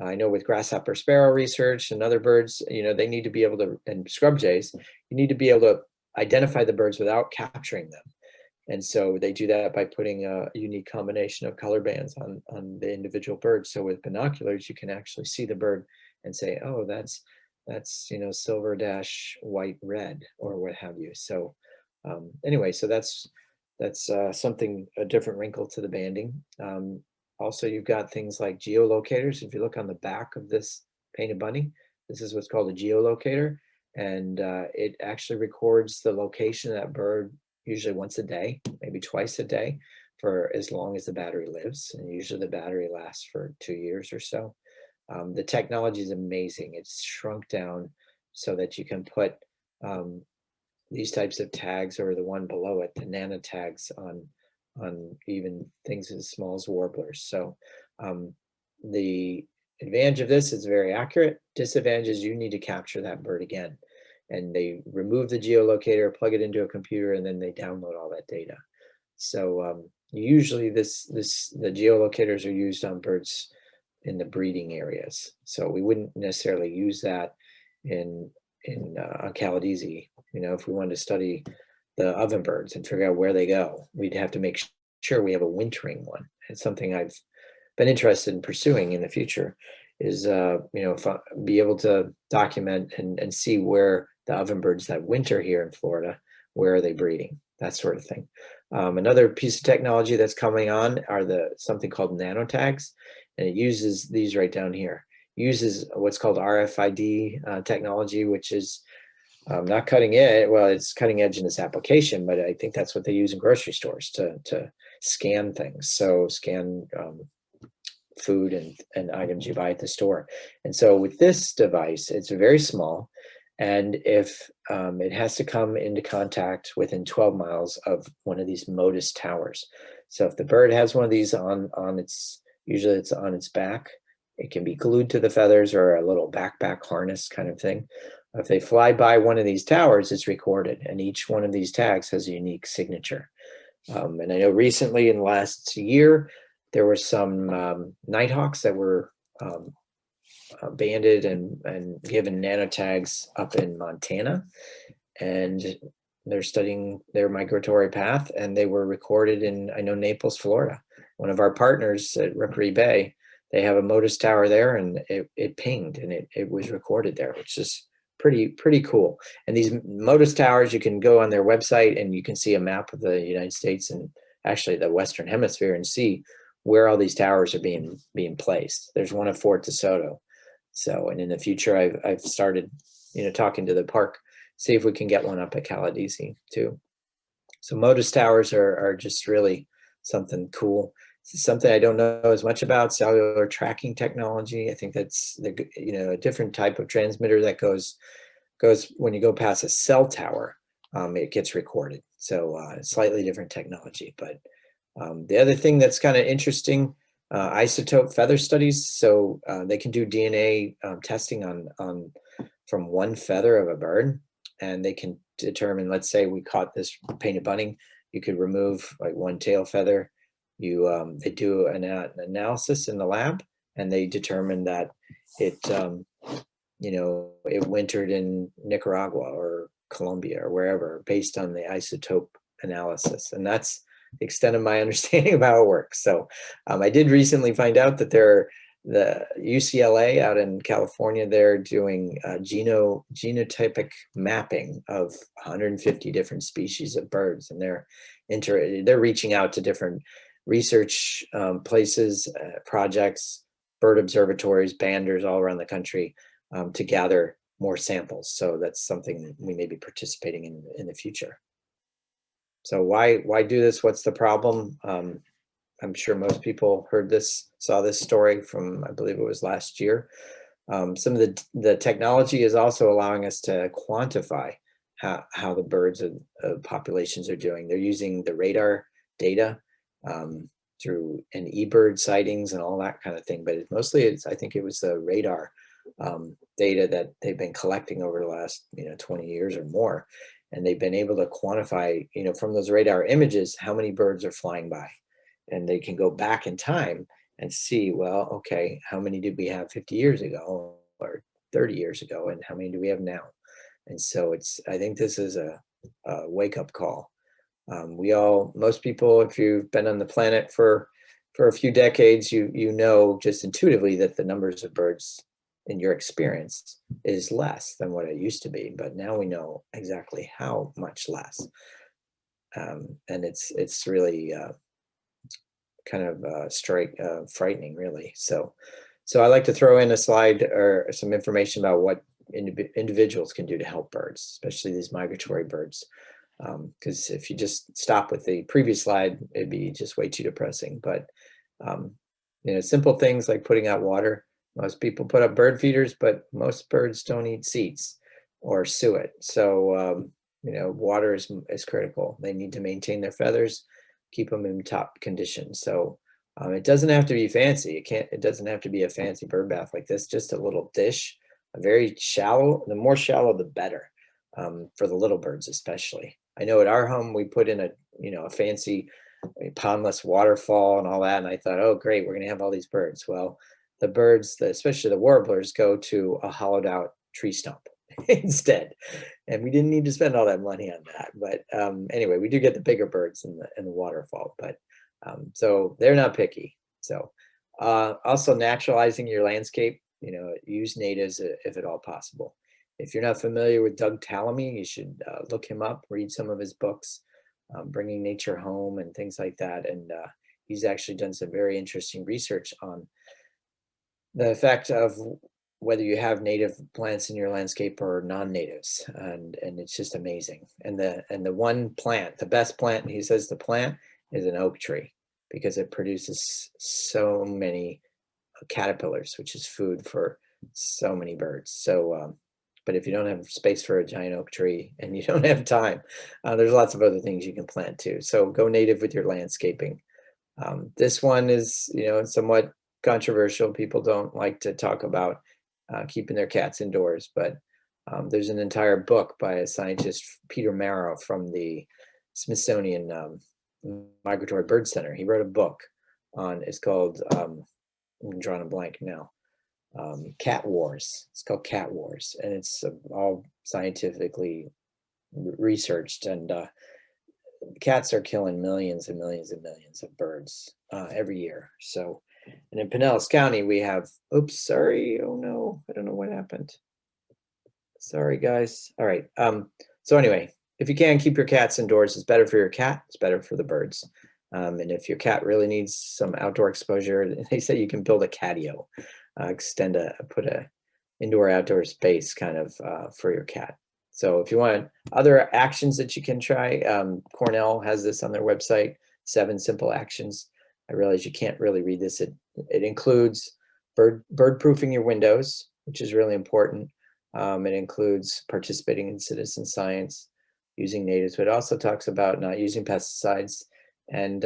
I know with grasshopper sparrow research and other birds, they need to be able to, and scrub jays, you need to be able to identify the birds without capturing them. And so they do that by putting a unique combination of color bands on the individual bird. So with binoculars, you can actually see the bird and say, oh, that's silver dash white red or what have you. So anyway, so that's something, a different wrinkle to the banding. Also, you've got things like Geo Locators. If you look on the back of this painted bunny, this is what's called a Geo Locator, and it actually records the location of that bird usually once a day, maybe twice a day, for as long as the battery lives. And usually the battery lasts for 2 years or so. The technology is amazing. It's shrunk down so that you can put these types of tags, or the one below it, the nano tags, on even things as small as warblers. So the advantage of this is very accurate. Disadvantage is you need to capture that bird again. And they remove the geolocator, plug it into a computer, and then they download all that data. So usually the geolocators are used on birds in the breeding areas. So we wouldn't necessarily use that on Caladesi. If we wanted to study the ovenbirds and figure out where they go, we'd have to make sure we have a wintering one. It's something I've been interested in pursuing in the future, is be able to document and see where the ovenbirds that winter here in Florida, where are they breeding, that sort of thing. Another piece of technology that's coming on are something called nano tags, and it uses these right down here. Uses what's called RFID technology, which is not cutting edge. Well, it's cutting edge in this application, but I think that's what they use in grocery stores to scan things. So scan food and items you buy at the store. And so with this device, it's very small. And if it has to come into contact within 12 miles of one of these Modus towers. So if the bird has one of these on usually it's on its back, it can be glued to the feathers or a little backpack harness kind of thing. If they fly by one of these towers, it's recorded, and each one of these tags has a unique signature. And I know recently in the last year, there were some nighthawks that were banded and given nano tags up in Montana, and they're studying their migratory path, and they were recorded in, I know, Naples, Florida. One of our partners at Rookery Bay, they have a Modus tower there, and it pinged, and it was recorded there, which is pretty cool. And these Modus towers, you can go on their website and you can see a map of the United States and actually the Western Hemisphere and see where all these towers are being placed. There's one at Fort DeSoto. So, and in the future, I've started, talking to the park, see if we can get one up at Caladesi too. So Modus towers are just really something cool. It's something I don't know as much about, cellular tracking technology. I think that's a different type of transmitter that goes when you go past a cell tower, it gets recorded. So slightly different technology. But the other thing that's kind of interesting, isotope feather studies. So they can do DNA testing on from one feather of a bird, and they can determine, let's say we caught this painted bunting, you could remove like one tail feather. They do an analysis in the lab, and they determine that it wintered in Nicaragua or Colombia or wherever based on the isotope analysis. And that's the extent of my understanding of how it works. So I did recently find out that the UCLA out in California, they're doing genotypic mapping of 150 different species of birds, and they're reaching out to different research places, projects, bird observatories, banders all around the country to gather more samples. So that's something we may be participating in the future. So why do this? What's the problem? I'm sure most people saw this story from, I believe it was last year. Some of the technology is also allowing us to quantify how the birds populations are doing. They're using the radar data and eBird sightings and all that kind of thing. But mostly I think it was the radar data that they've been collecting over the last 20 years or more, and they've been able to quantify from those radar images how many birds are flying by, and they can go back in time and see, well, okay, how many did we have 50 years ago or 30 years ago, and how many do we have now? And so I think this is a wake-up call. Most people, if you've been on the planet for a few decades, you know just intuitively that the numbers of birds in your experience is less than what it used to be. But now we know exactly how much less, and it's really kind of frightening, really. So I like to throw in a slide or some information about what individuals can do to help birds, especially these migratory birds. Because if you just stop with the previous slide, it'd be just way too depressing. But simple things like putting out water. Most people put up bird feeders, but most birds don't eat seeds or suet. So water is critical. They need to maintain their feathers, keep them in top condition. So it doesn't have to be fancy. It doesn't have to be a fancy bird bath like this. Just a little dish, a very shallow. The more shallow, the better, for the little birds especially. I know at our home we put in a fancy pondless waterfall and all that, and I thought, oh great, we're gonna have all these birds. Well, the birds, especially the warblers, go to a hollowed out tree stump instead, and we didn't need to spend all that money on that. But anyway, we do get the bigger birds in the waterfall, but so they're not picky. So also naturalizing your landscape, use natives if at all possible. If you're not familiar with Doug Tallamy, you should look him up, read some of his books, Bringing Nature Home and things like that. And he's actually done some very interesting research on the effect of whether you have native plants in your landscape or non-natives, and it's just amazing. And the one plant, the best plant, he says the plant is an oak tree, because it produces so many caterpillars, which is food for so many birds. So but if you don't have space for a giant oak tree and you don't have time, there's lots of other things you can plant too. So go native with your landscaping. This one is, somewhat controversial. People don't like to talk about keeping their cats indoors, but there's an entire book by a scientist, Peter Marrow, from the Smithsonian Migratory Bird Center. He wrote a book on, it's called, I'm drawing a blank now, Cat Wars. It's called Cat Wars, and it's all scientifically researched, and cats are killing millions and millions and millions of birds every year. So, and in Pinellas County, we have, oops, sorry, oh no, I don't know what happened. Sorry, guys. All right. So anyway, if you can, keep your cats indoors. It's better for your cat. It's better for the birds. And if your cat really needs some outdoor exposure, they say you can build a catio, put a indoor outdoor space kind of for your cat. So if you want other actions that you can try, Cornell has this on their website, 7 simple actions. I realize you can't really read this. It includes bird proofing your windows, which is really important. It includes participating in citizen science, using natives, but it also talks about not using pesticides. And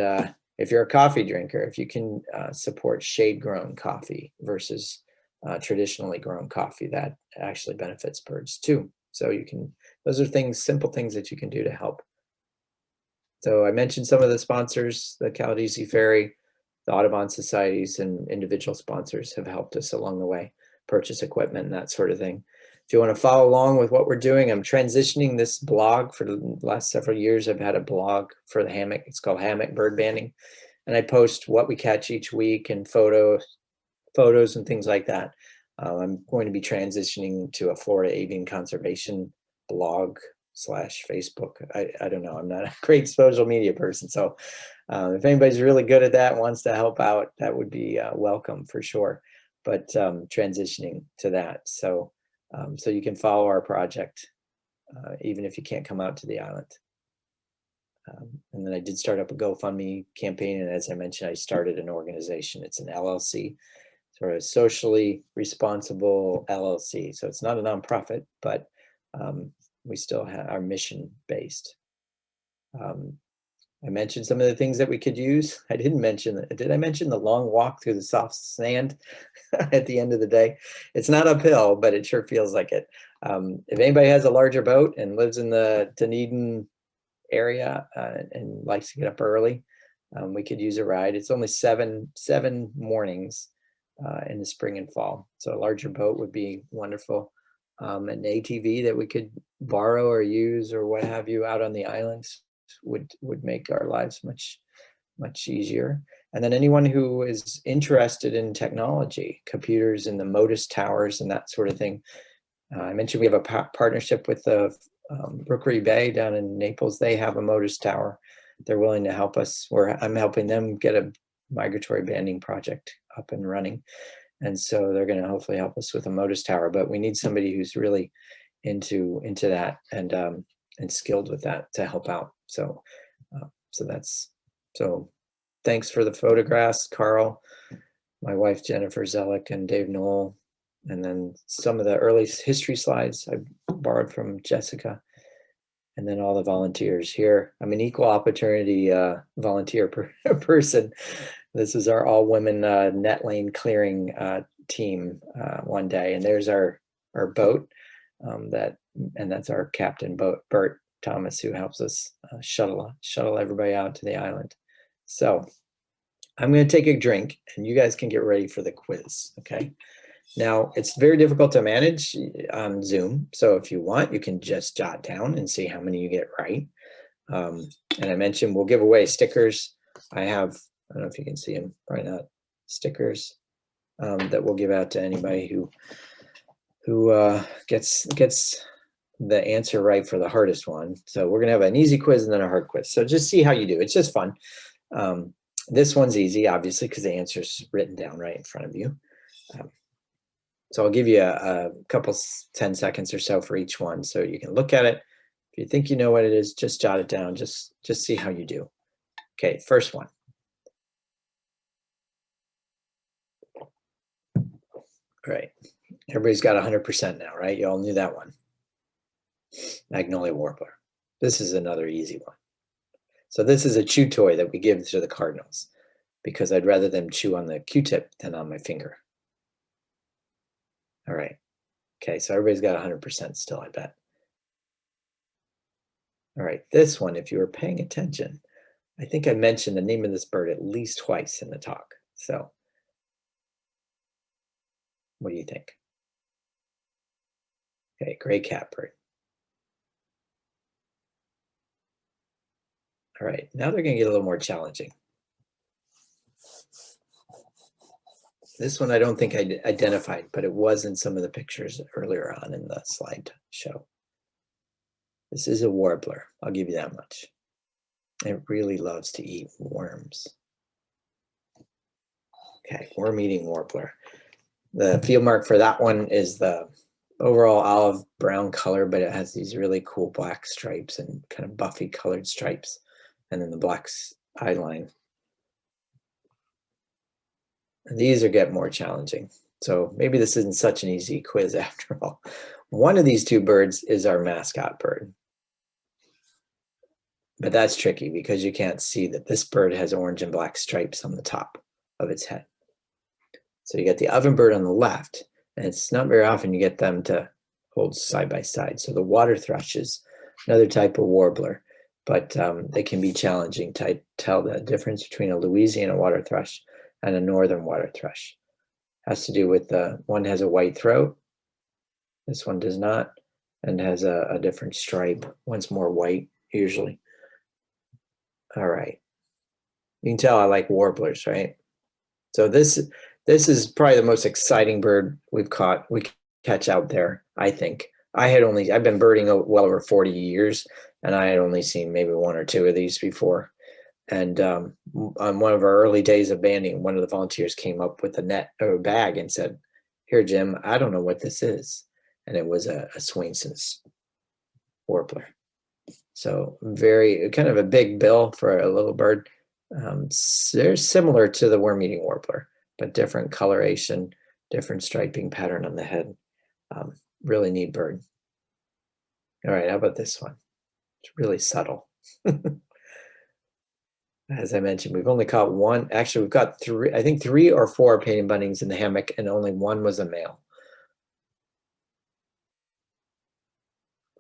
if you're a coffee drinker, if you can support shade-grown coffee versus traditionally grown coffee, that actually benefits birds too. So those are things, simple things that you can do to help. So I mentioned some of the sponsors, the Caladesi Ferry, the Audubon societies, and individual sponsors have helped us along the way, purchase equipment and that sort of thing. If you want to follow along with what we're doing, I'm transitioning this blog. For the last several years, I've had a blog for the Hammock. It's called Hammock Bird Banding. And I post what we catch each week and photos and things like that. I'm going to be transitioning to a Florida Avian Conservation blog / Facebook. I don't know. I'm not a great social media person. So if anybody's really good at that, wants to help out, that would be welcome for sure. But transitioning to that. So you can follow our project, even if you can't come out to the island. And then I did start up a GoFundMe campaign. And as I mentioned, I started an organization. It's an LLC, sort of socially responsible LLC. So it's not a nonprofit, but we still are mission based. I mentioned some of the things that we could use. I didn't mention, did I mention the long walk through the soft sand at the end of the day? It's not uphill, but it sure feels like it. If anybody has a larger boat and lives in the Dunedin area and likes to get up early, we could use a ride. It's only seven mornings in the spring and fall. So a larger boat would be wonderful. An ATV that we could borrow or use or what have you out on the islands would make our lives much easier. And then anyone who is interested in technology, computers and the Modus towers and that sort of thing. I mentioned we have a partnership with the Rookery Bay down in Naples. They have a Modus tower. They're willing to help us. I'm helping them get a migratory banding project up and running. And so they're going to hopefully help us with a Modus tower, but we need somebody who's really into that and skilled with that to help out. So thanks for the photographs, Carl, my wife, Jennifer Zellick, and Dave Knoll. And then some of the early history slides I borrowed from Jessica, and then all the volunteers here. I'm an equal opportunity volunteer person. This is our all women net lane clearing team one day. And there's our boat and that's our captain boat, Bert Thomas, who helps us shuttle everybody out to the island. So I'm going to take a drink and you guys can get ready for the quiz. Okay. Now it's very difficult to manage on Zoom. So if you want, you can just jot down and see how many you get right. And I mentioned we'll give away stickers. I don't know if you can see them, probably not, stickers that we'll give out to anybody who gets the answer right for the hardest one. So we're gonna have an easy quiz and then a hard quiz. So just see how you do. It's just fun. This one's easy, obviously, because the answer's written down right in front of you. So I'll give you a couple 10 seconds or so for each one so you can look at it. If you think you know what it is, just jot it down. Just see how you do. Okay, first one. All right, everybody's got 100% now, right? You all knew that one. Magnolia Warbler. This is another easy one. So this is a chew toy that we give to the cardinals because I'd rather them chew on the Q-tip than on my finger. All right. Okay, so everybody's got 100% still, I bet. All right, this one, if you were paying attention, I think I mentioned the name of this bird at least twice in the talk. So what do you think? Okay, gray catbird. All right, now they're going to get a little more challenging. This one I don't think I identified, but it was in some of the pictures earlier on in the slide show. This is a warbler, I'll give you that much. It really loves to eat worms. Okay, worm-eating warbler. The field mark for that one is the overall olive brown color, but it has these really cool black stripes and kind of buffy colored stripes, and then the black eye line. And these are get more challenging. So maybe this isn't such an easy quiz after all. One of these two birds is our mascot bird. But that's tricky because you can't see that this bird has orange and black stripes on the top of its head. So you get the ovenbird on the left, and it's not very often you get them to hold side by side. So the water thrush is another type of warbler, but they can be challenging to tell the difference between a Louisiana water thrush and a northern water thrush. Has to do with one has a white throat, this one does not, and has a different stripe. One's more white usually. All right, you can tell I like warblers, right? So this is probably the most exciting bird we catch out there, I think. I've been birding well over 40 years, and I had only seen maybe one or two of these before. And on one of our early days of banding, one of the volunteers came up with a net or a bag and said, "Here, Jim, I don't know what this is." And it was a Swainson's warbler. So very kind of a big bill for a little bird. They're similar to the worm-eating warbler, but different coloration, different striping pattern on the head. Really neat bird. All right, how about this one? It's really subtle. As I mentioned, we've only caught one. Actually, we've got three, I think 3 or 4 painted buntings in the hammock, and only one was a male.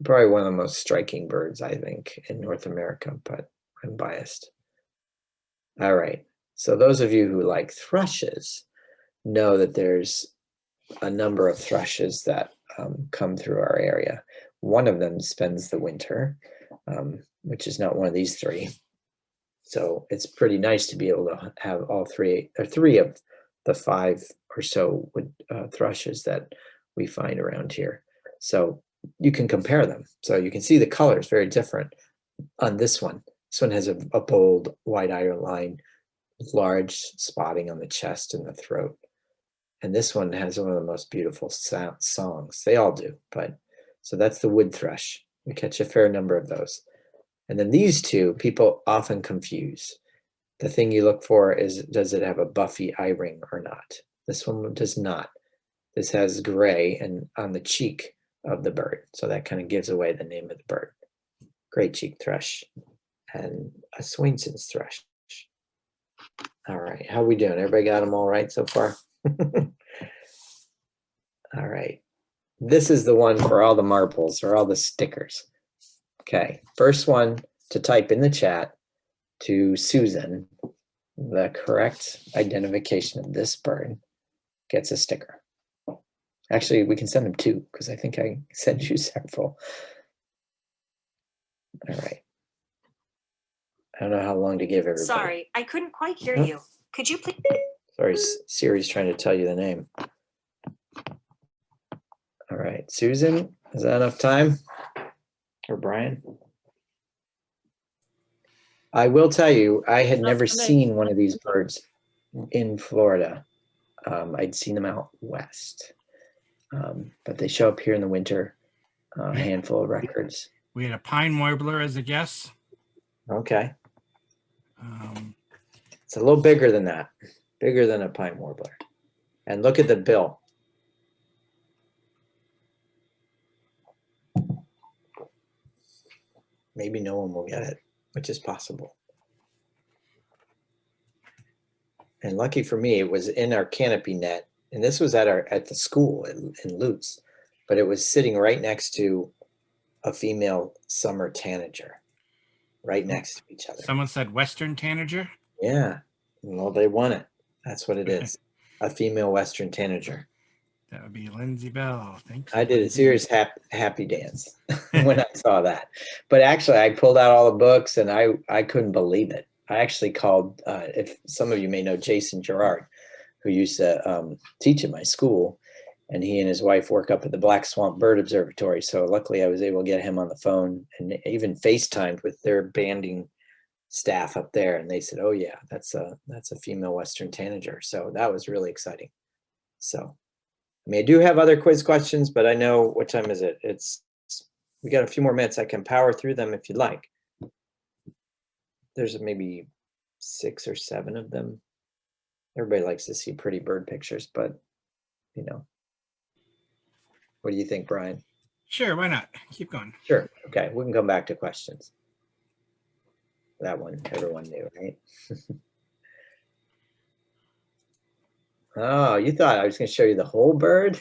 Probably one of the most striking birds, I think, in North America, but I'm biased. All right. So those of you who like thrushes know that there's a number of thrushes that come through our area. One of them spends the winter, which is not one of these 3. So it's pretty nice to be able to have all 3 or 3 of the 5 or so thrushes that we find around here. So you can compare them. So you can see the colors very different on this one. This one has a bold white iron line, large spotting on the chest and the throat. And this one has one of the most beautiful songs. They all do, but so that's the wood thrush. We catch a fair number of those. And then these 2 people often confuse. The thing you look for is, does it have a buffy eye ring or not? This one does not. This has gray and on the cheek of the bird. So that kind of gives away the name of the bird. Gray cheek thrush and a Swainson's thrush. All right, how we doing? Everybody got them all right so far? All right, this is the one for all the marbles or all the stickers. Okay, first one to type in the chat to Susan the correct identification of this bird gets a sticker. Actually, we can send them 2 because I think I sent you several. All right. I don't know how long to give everybody. Sorry, I couldn't quite hear you. Could you please? Sorry, Siri's trying to tell you the name. All right, Susan, is that enough time? Or Brian? I will tell you, I had never seen one of these birds in Florida. I'd seen them out west, but they show up here in the winter. A handful of records. We had a pine warbler as a guess. Okay. It's a little bigger than that, bigger than a pine warbler. And look at the bill. Maybe no one will get it, which is possible. And lucky for me, it was in our canopy net, and this was at the school in Lutz, but it was sitting right next to a female summer tanager, right next to each other. Someone said Western tanager? Yeah, well, they won it. That's what it is, a female Western tanager. That would be Lindsay Bell. Thank you. I did a serious happy dance when I saw that. But actually, I pulled out all the books, and I couldn't believe it. I actually called, if some of you may know Jason Gerard, who used to teach at my school, and he and his wife work up at the Black Swamp Bird Observatory. So luckily I was able to get him on the phone and even FaceTimed with their banding staff up there. And they said, oh yeah, that's a female Western tanager. So that was really exciting. So, I mean, I do have other quiz questions, but I know, what time is it? We got a few more minutes. I can power through them if you'd like. There's maybe 6 or 7 of them. Everybody likes to see pretty bird pictures, but you know. What do you think, Brian? Sure, why not? Keep going. Sure. Okay, we can come back to questions. That one, everyone knew, right? Oh, you thought I was going to show you the whole bird?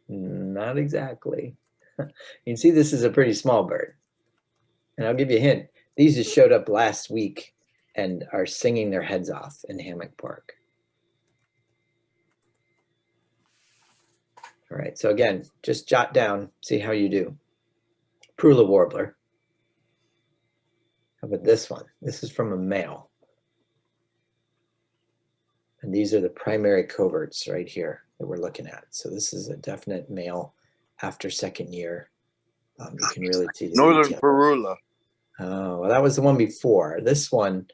Not exactly. You can see this is a pretty small bird. And I'll give you a hint. These just showed up last week and are singing their heads off in Hammock Park. All right, so again, just jot down, see how you do. Fercular Warbler. How about this one? This is from a male. And these are the primary coverts right here that we're looking at. So this is a definite male after 2nd year. You can really see the Northern detail. Perula. Oh, well, that was the one before. This one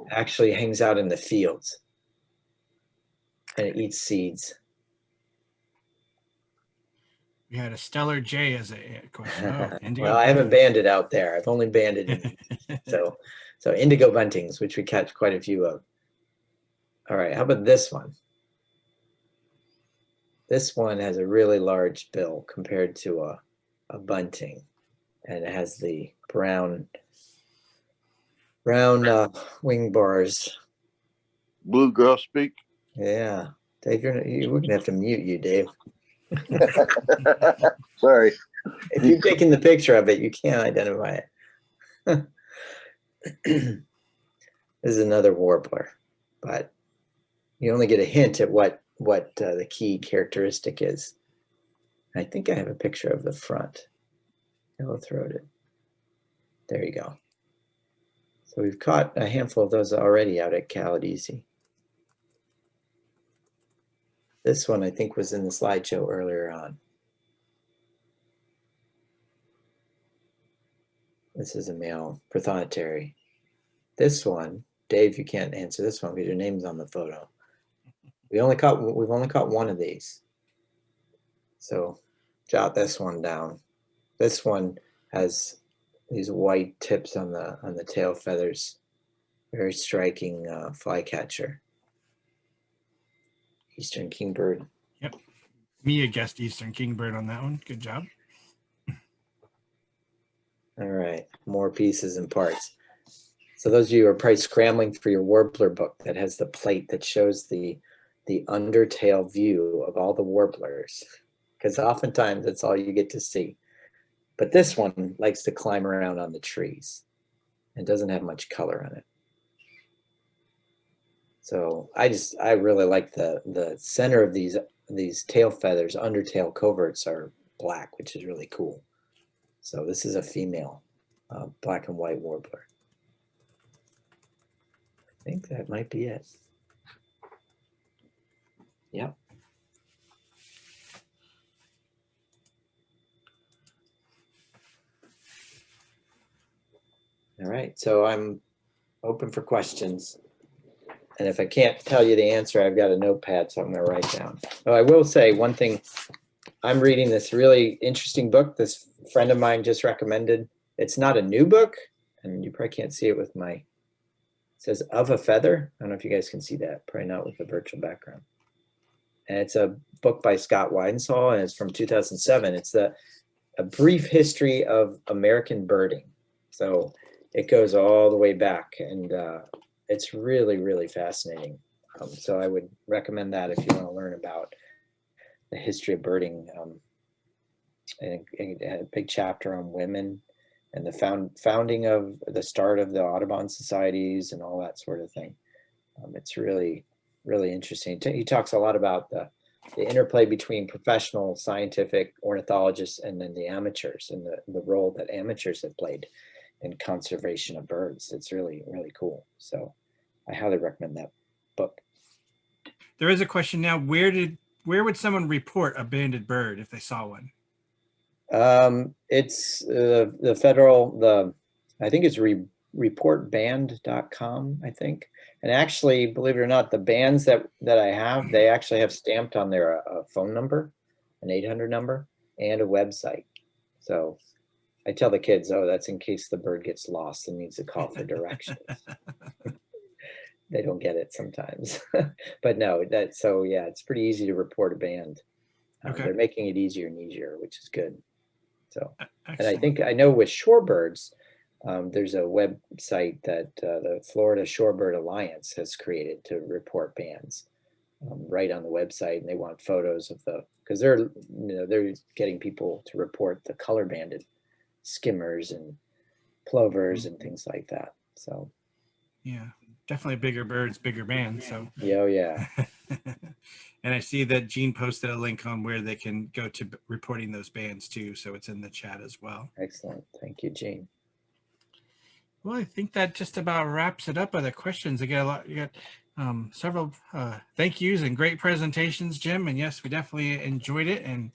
actually hangs out in the fields and it eats seeds. We had a Stellar J as a question. Oh, well, I haven't banded out there. I've only banded so indigo buntings, which we catch quite a few of. All right, how about this one? This one has a really large bill compared to a bunting, and it has the brown Brown wing bars. Blue girl speak. Yeah. Dave, we're going to have to mute you, Dave. Sorry. If you've taken the picture of it, you can't identify it. This is another warbler, but you only get a hint at what the key characteristic is. I think I have a picture of the front. Yellow-throated. There you go. So we've caught a handful of those already out at Caladesi. This one I think was in the slideshow earlier on. This is a male prothonotary. This one, Dave, you can't answer this one because your name's on the photo. We've only caught one of these. So jot this one down. This one has these white tips on the tail feathers. Very striking flycatcher. Eastern kingbird. Yep. Mia guessed Eastern kingbird on that one. Good job. All right, more pieces and parts. So those of you who are probably scrambling for your warbler book that has the plate that shows the undertail view of all the warblers, because oftentimes that's all you get to see. But this one likes to climb around on the trees and doesn't have much color on it. So I really like the center of these tail feathers, undertail coverts are black, which is really cool. So this is a female black and white warbler. I think that might be it. Yep. All right, so I'm open for questions. And if I can't tell you the answer, I've got a notepad, so I'm going to write down. Oh, I will say one thing. I'm reading this really interesting book this friend of mine just recommended. It's not a new book, and you probably can't see it with it says Of a Feather. I don't know if you guys can see that, probably not with the virtual background. And it's a book by Scott Weidensaul, and it's from 2007. It's a brief history of American birding. So it goes all the way back, and it's really, really fascinating. So I would recommend that if you want to learn about the history of birding. And it had a big chapter on women and the founding of the start of the Audubon societies and all that sort of thing. It's really, really interesting. He talks a lot about the interplay between professional scientific ornithologists and then the amateurs, and the role that amateurs have played in conservation of birds. It's really, really cool. So I highly recommend that book. There is a question now. Where would someone report a banded bird if they saw one? It's the federal, I think it's reportband.com, I think. And actually, believe it or not, the bands that I have, they actually have stamped on there a phone number, an 800 number, and a website. So I tell the kids, oh, that's in case the bird gets lost and needs to call for directions. They don't get it sometimes. But no, so yeah, it's pretty easy to report a band. Okay. They're making it easier and easier, which is good. So, Excellent. and I know with shorebirds, there's a website that the Florida Shorebird Alliance has created to report bands right on the website, and they want photos of because they're getting people to report the color banded skimmers and plovers and things like that. So yeah, definitely bigger birds, bigger bands. So yeah, yeah. And I see that Gene posted a link on where they can go to reporting those bands too. So it's in the chat as well. Excellent. Thank you, Gene. Well, I think that just about wraps it up. Other questions? You got several thank yous and great presentations, Jim. And yes, we definitely enjoyed it. And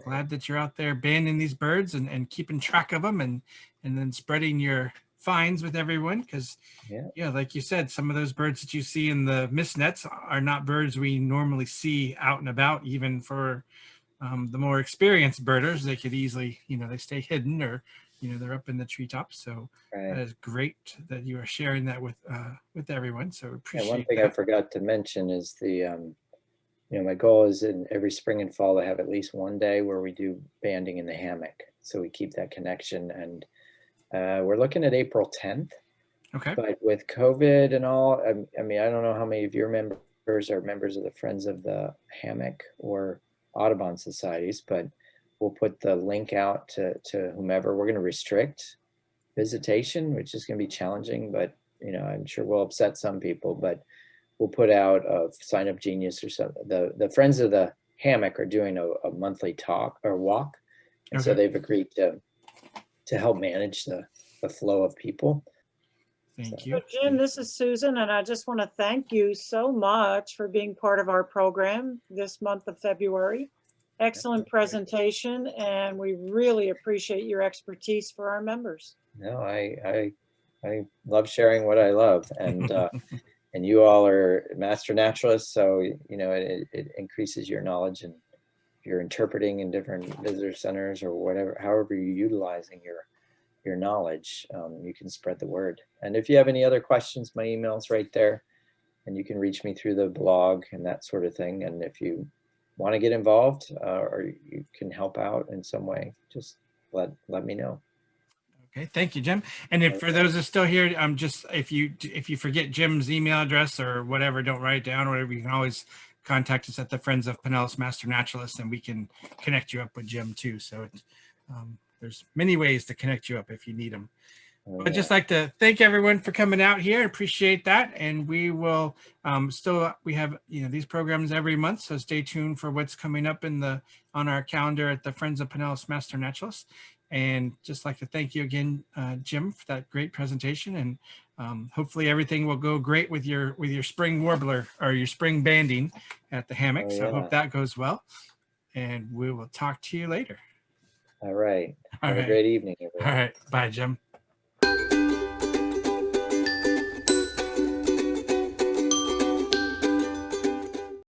glad that you're out there banding these birds and keeping track of them and then spreading your finds with everyone, because yeah, like you said, some of those birds that you see in the mist nets are not birds we normally see out and about. Even for the more experienced birders, they could easily, they stay hidden, or they're up in the treetops. So that is great that you are sharing that with everyone. So appreciate one thing that. I forgot to mention is my goal is in every spring and fall to have at least one day where we do banding in the hammock, so we keep that connection. And we're looking at April 10th. Okay. But with COVID and all, I mean, I don't know how many of your members are members of the Friends of the Hammock or Audubon societies, but we'll put the link out to whomever. We're going to restrict visitation, which is going to be challenging, but I'm sure we'll upset some people, but we'll put out a Sign Up Genius or something. The Friends of the Hammock are doing a monthly talk or walk. And so Okay. they've agreed to help manage the flow of people. Thank So you. Jim, this is Susan, and I just want to thank you so much for being part of our program this month of February. Excellent presentation, and we really appreciate your expertise for our members. No, I love sharing what I love, and and you all are master naturalists, so it increases your knowledge, and if you're interpreting in different visitor centers or whatever, however you're utilizing your knowledge, you can spread the word. And if you have any other questions, my email's right there, and you can reach me through the blog and that sort of thing. And if you want to get involved or you can help out in some way, just let me know. Okay, thank you, Jim. And if for those that are still here, just if you forget Jim's email address or whatever, don't write it down or whatever, you can always contact us at the Friends of Pinellas Master Naturalists, and we can connect you up with Jim too. So there's many ways to connect you up if you need them. I'd just like to thank everyone for coming out here. Appreciate that. And we will we have these programs every month, so stay tuned for what's coming up on our calendar at the Friends of Pinellas Master Naturalists. And just like to thank you again, Jim, for that great presentation. And hopefully everything will go great with your spring warbler or your spring banding at the hammock. So I hope that goes well. And we will talk to you later. All right. All Have right. a great evening, everyone. All right. Bye, Jim.